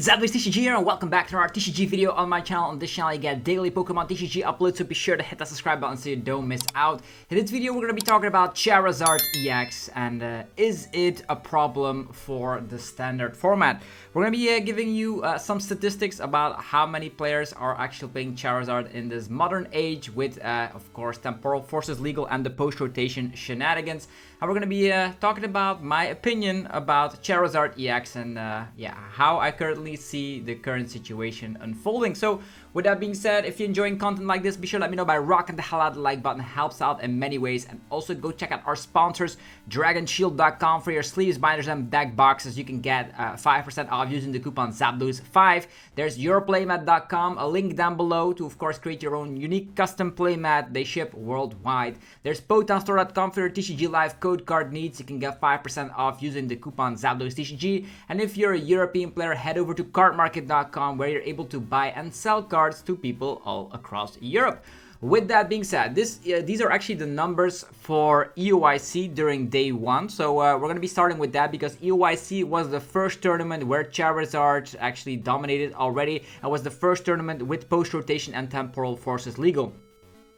it's ZaBluesTCG here, and welcome back to our TCG video on my channel. On this channel, you get daily Pokemon TCG uploads, so be sure to hit that subscribe button so you don't miss out. In this video, we're going to be talking about Charizard EX, and is it a problem for the standard format? We're going to be giving you some statistics about how many players are actually playing Charizard in this modern age with, of course, Temporal Forces Legal and the post-rotation shenanigans. And we're going to be talking about my opinion about Charizard EX and, yeah, how I currently see the current situation unfolding. So with that being said, if you're enjoying content like this, be sure to let me know by rocking the hell out of the like button. It helps out in many ways. And also go check out our sponsors, DragonShield.com, for your sleeves, binders, and deck boxes. You can get 5% off using the coupon ZaBlues5. There's YourPlaymat.com, a link down below to, of course, create your own unique custom playmat. They ship worldwide. There's PotownStore.com for your TCG Live code card needs. You can get 5% off using the coupon ZaBluesTCG. And if you're a European player, head over to CardMarket.com, where you're able to buy and sell cards to people all across Europe. With that being said, these are actually the numbers for EOIC during day one. So we're going to be starting with that because EOIC was the first tournament where Charizard actually dominated already, and was the first tournament with post-rotation and Temporal Forces Legal.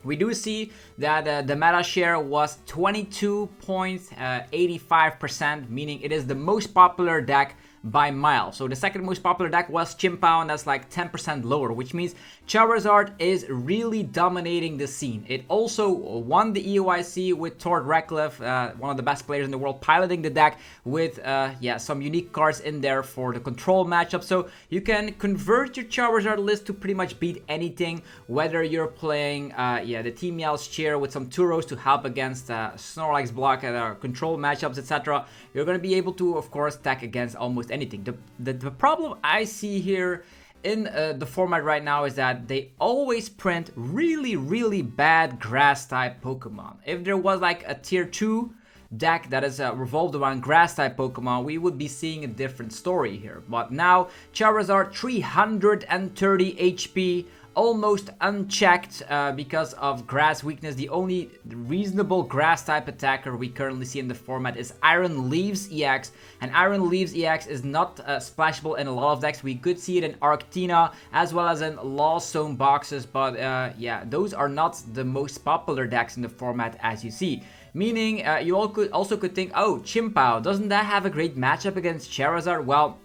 We do see that the meta share was 22.85%, meaning it is the most popular deck by mile. So the second most popular deck was Chien-Pao, and that's like 10% lower, which means Charizard is really dominating the scene. It also won the EOIC with Tord Reklev, one of the best players in the world, piloting the deck with yeah, some unique cards in there for the control matchup. So you can convert your Charizard list to pretty much beat anything, whether you're playing yeah, the Team Yell's Cheer with some Turos to help against Snorlax block and control matchups, etc. You're going to be able to, of course, attack against almost anything. The problem I see here in the format right now is that they always print really bad grass type Pokemon. If there was like a tier 2 deck that is revolved around grass type Pokemon, we would be seeing a different story here. But now Charizard 330 HP, almost unchecked because of grass weakness. The only reasonable grass type attacker we currently see in the format is Iron Leaves EX, and Iron Leaves EX is not splashable in a lot of decks. We could see it in Arctina as well as in Lost Zone boxes, but yeah, those are not the most popular decks in the format, as you see. Meaning you also could think, oh, Chien-Pao, doesn't that have a great matchup against Charizard? Well,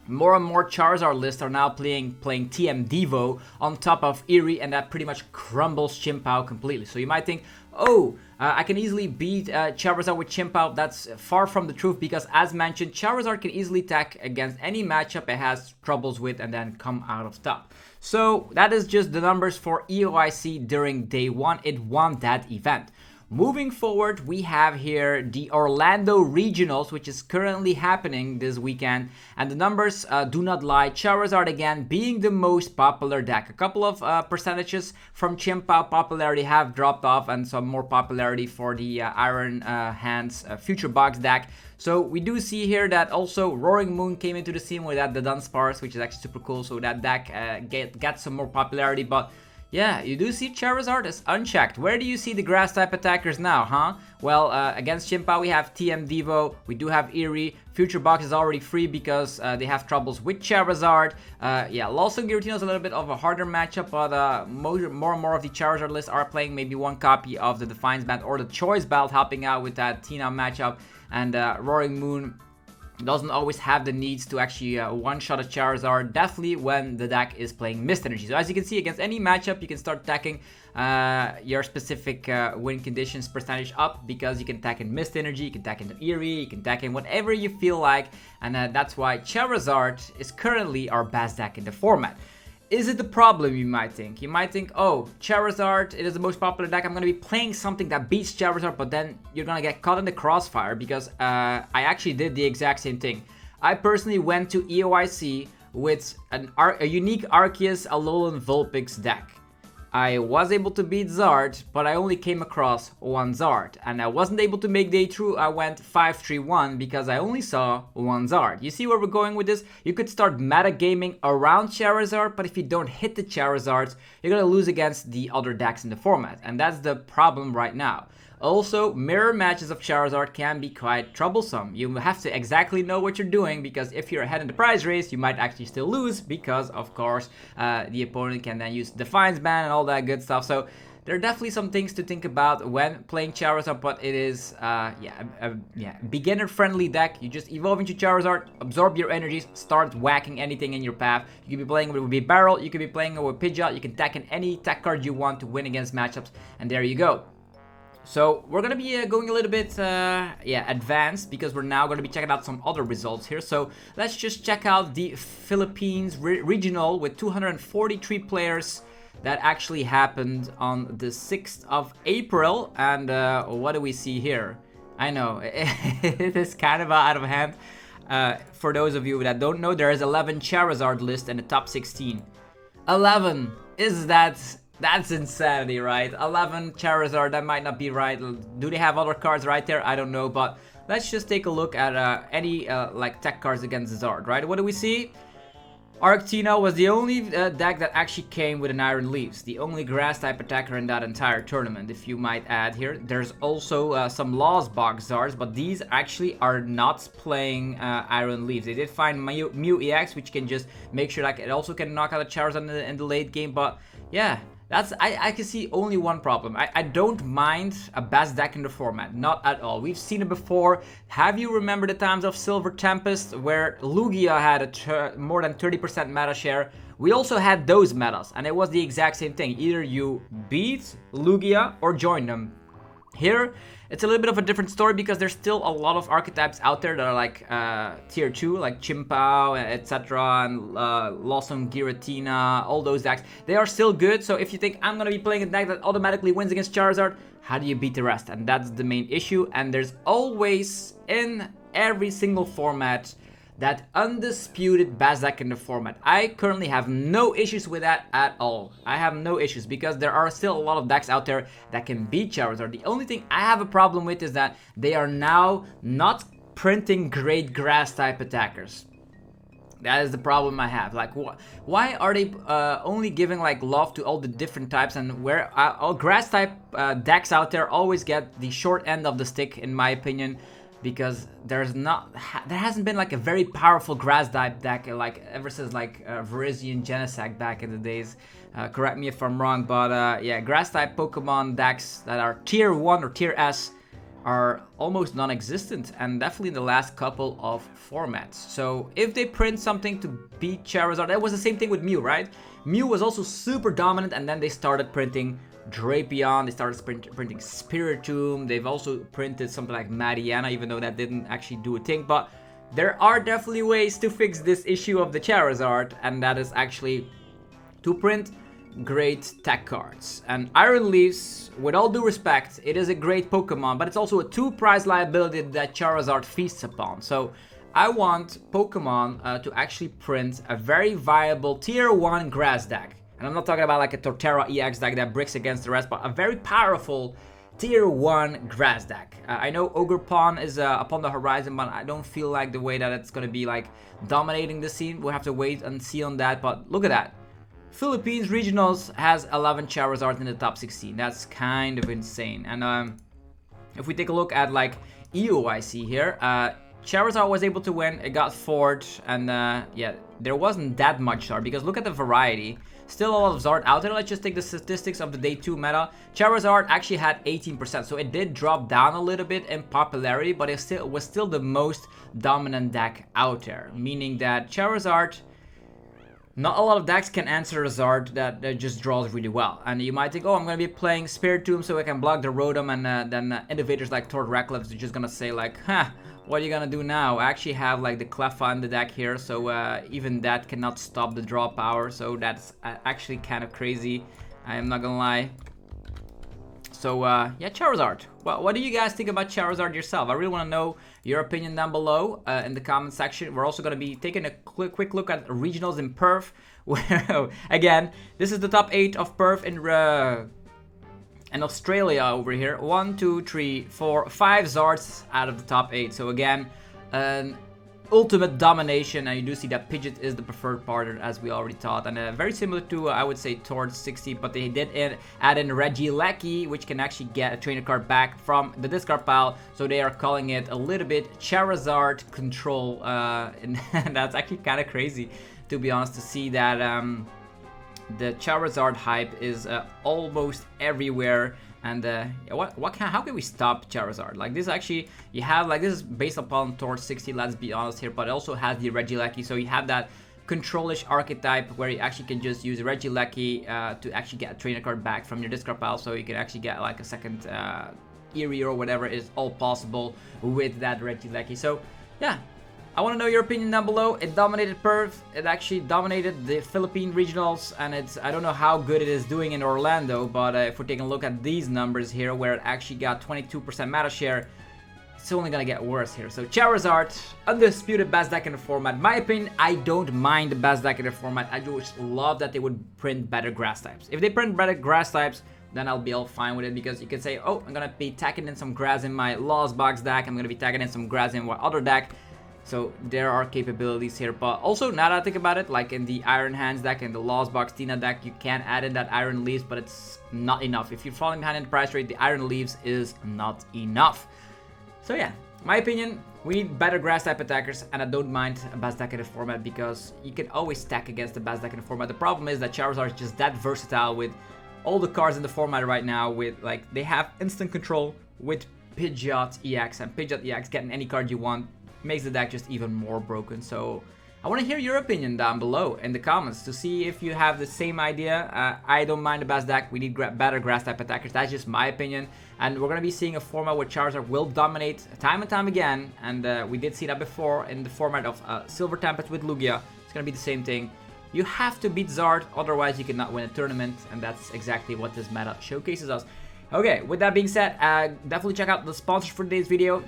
more and more Charizard lists are now playing TM Devo on top of Eerie, and that pretty much crumbles Chien-Pao completely. So you might think, oh, I can easily beat Charizard with Chien-Pao. That's far from the truth, because as mentioned, Charizard can easily attack against any matchup it has troubles with and then come out of top. So that is just the numbers for EOIC during day one. It won that event. Moving forward, we have here the Orlando Regionals, which is currently happening this weekend, and the numbers do not lie. Charizard again being the most popular deck. A couple of percentages from Chien-Pao popularity have dropped off, and some more popularity for the Iron Hands Future Box deck. So we do see here that also Roaring Moon came into the scene with that, the Dunsparce, which is actually super cool. So that deck gets some more popularity, but yeah, you do see Charizard is unchecked. Where do you see the grass type attackers now, huh? Well, against Chien-Pao we have TM Devo, we do have Eerie. Future Box is already free because they have troubles with Charizard. Yeah, Lost Zone Giratina is a little bit of a harder matchup, but more and more of the Charizard lists are playing maybe one copy of the Defiance Band or the Choice Belt, helping out with that Tina matchup. And Roaring Moon doesn't always have the needs to actually one-shot a Charizard, definitely when the deck is playing Mist Energy. So as you can see, against any matchup, you can start attacking your specific win conditions percentage up, because you can attack in Mist Energy, you can attack in the Eerie, you can attack in whatever you feel like, and that's why Charizard is currently our best deck in the format. Is it the problem, you might think? You might think, oh, Charizard, it is the most popular deck, I'm going to be playing something that beats Charizard, but then you're going to get caught in the crossfire, because I actually did the exact same thing. I personally went to EOIC with a unique Arceus Alolan Vulpix deck. I was able to beat Zard, but I only came across one Zard, and I wasn't able to make day through. I went 5-3-1 because I only saw one Zard. You see where we're going with this? You could start metagaming around Charizard, but if you don't hit the Charizards, you're gonna lose against the other decks in the format, and that's the problem right now. Also, mirror matches of Charizard can be quite troublesome. You have to exactly know what you're doing, because if you're ahead in the prize race, you might actually still lose, because of course the opponent can then use Defiance Band and all that good stuff. So there are definitely some things to think about when playing Charizard, but it is beginner-friendly deck. You just evolve into Charizard, absorb your energies, start whacking anything in your path. You could be playing with Bibarel, you could be playing with Pidgeot, you can tech in any tech card you want to win against matchups, and there you go. So we're gonna be going a little bit advanced, because we're now gonna be checking out some other results here. So let's just check out the Philippines regional with 243 players that actually happened on the 6th of April. And what do we see here? I know, it is kind of out of hand. For those of you that don't know, there is 11 Charizard list in the top 16. 11! That's insanity, right? 11 Charizard, that might not be right. Do they have other cards right there? I don't know, but let's just take a look at any like tech cards against Zard, right? What do we see? Arctina was the only deck that actually came with an Iron Leaves, the only grass type attacker in that entire tournament, if you might add here. There's also some Lost Box Zards, but these actually are not playing Iron Leaves. They did find Mew EX, which can just make sure like it also can knock out a Charizard in the late game, but yeah. I can see only one problem. I don't mind a best deck in the format, not at all. We've seen it before. Have you remembered the times of Silver Tempest where Lugia had more than 30% meta share? We also had those metas, and it was the exact same thing. Either you beat Lugia or join them. Here, it's a little bit of a different story, because there's still a lot of archetypes out there that are like tier 2, like Chimpao, etc., and Lawson Giratina, all those decks. They are still good, so if you think I'm gonna be playing a deck that automatically wins against Charizard, how do you beat the rest? And that's the main issue, and there's always, in every single format, that undisputed best deck in the format. I currently have no issues with that at all. I have no issues, because there are still a lot of decks out there that can beat Charizard. The only thing I have a problem with is that they are now not printing great grass type attackers. That is the problem I have. Like, why are they only giving like love to all the different types, and where all grass type decks out there always get the short end of the stick, in my opinion. Because there hasn't been like a very powerful grass type deck like ever since like Virizion Genesect back in the days. Correct me if I'm wrong, but yeah, grass type Pokemon decks that are tier 1 or tier S are almost non-existent, and definitely in the last couple of formats. So if they print something to beat Charizard, that was the same thing with Mew, right? Mew was also super dominant, and then they started printing Drapion, they started printing Spiritomb, they've also printed something like Mariana, even though that didn't actually do a thing. But there are definitely ways to fix this issue of the Charizard, and that is actually to print great tech cards. And Iron Leaves, with all due respect, it is a great Pokemon, but it's also a 2 prize liability that Charizard feasts upon. So I want Pokemon to actually print a very viable tier 1 grass deck. And I'm not talking about like a Torterra EX deck that bricks against the rest, but a very powerful tier 1 grass deck. I know Ogerpon is upon the horizon, but I don't feel like the way that it's going to be like dominating the scene. We'll have to wait and see on that, but look at that. Philippines Regionals has 11 Charizards in the top 16. That's kind of insane. And if we take a look at like EOIC here, Charizard was able to win, it got fourth, and yeah, there wasn't that much Zard, because look at the variety. Still a lot of Zard out there. Let's just take the statistics of the day 2 meta. Charizard actually had 18%, so it did drop down a little bit in popularity, but it was still the most dominant deck out there, meaning that Charizard, not a lot of decks can answer a Zard that just draws really well. And you might think, oh, I'm going to be playing Spiritomb so I can block the Rotom, and then innovators like Tord Reckless are just going to say like, huh, what are you gonna do now? I actually have like the Cleffa in the deck here, so even that cannot stop the draw power, so that's actually kind of crazy. I am not gonna lie. So yeah, Charizard. Well, what do you guys think about Charizard yourself? I really want to know your opinion down below in the comment section. We're also going to be taking a quick look at regionals in Perth, where again, this is the top 8 of Perth in Australia over here. 1, 2, 3, 4, 5 Zards out of the top 8. So again, ultimate domination, and you do see that Pidgeot is the preferred partner, as we already thought, and very similar to I would say towards 60, but they did add in Regieleki, which can actually get a trainer card back from the discard pile, so they are calling it a little bit Charizard control, and that's actually kind of crazy, to be honest, to see that the Charizard hype is almost everywhere. And how can we stop Charizard? Like this actually, you have like, this is based upon Torch 60, let's be honest here, but it also has the Regieleki, so you have that control-ish archetype where you actually can just use Regieleki to actually get a trainer card back from your discard pile, so you can actually get like a second Eerie or whatever is all possible with that Regieleki. So yeah, I want to know your opinion down below. It dominated Perth, it actually dominated the Philippine regionals, and I don't know how good it is doing in Orlando, but if we're taking a look at these numbers here, where it actually got 22% meta share, it's only gonna get worse here. So Charizard, undisputed best deck in the format. My opinion, I don't mind the best deck in the format. I just love that they would print better grass types. If they print better grass types, then I'll be all fine with it, because you can say, oh, I'm gonna be tagging in some grass in my Lost Box deck, I'm gonna be tagging in some grass in my other deck. So there are capabilities here, but also now that I think about it, like in the Iron Hands deck and the Lost Box Tina deck, you can add in that Iron Leaves, but it's not enough. If you're falling behind in the price rate, the Iron Leaves is not enough. So yeah, my opinion, we need better grass type attackers, and I don't mind a best deck in the format because you can always stack against the best deck in the format. The problem is that Charizard is just that versatile with all the cards in the format right now. With like, they have instant control with Pidgeot EX, and Pidgeot EX, getting any card you want makes the deck just even more broken. So I want to hear your opinion down below in the comments to see if you have the same idea. I don't mind the best deck. We need better grass type attackers. That's just my opinion, and we're going to be seeing a format where Charizard will dominate time and time again, and we did see that before in the format of Silver Tempest with Lugia. It's going to be the same thing. You have to beat Zard, otherwise you cannot win a tournament, and that's exactly what this meta showcases us. Okay, with that being said, definitely check out the sponsors for today's video.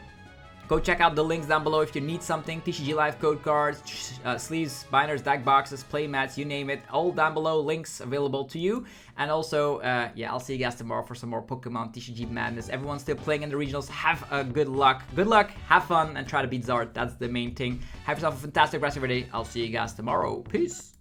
Go check out the links down below if you need something. TCG Live code cards, sleeves, binders, deck boxes, play mats, you name it. All down below, links available to you. And also, yeah, I'll see you guys tomorrow for some more Pokemon TCG madness. Everyone's still playing in the regionals. Have a good luck. Good luck, have fun, and try to beat Zard. That's the main thing. Have yourself a fantastic rest of your day. I'll see you guys tomorrow. Peace.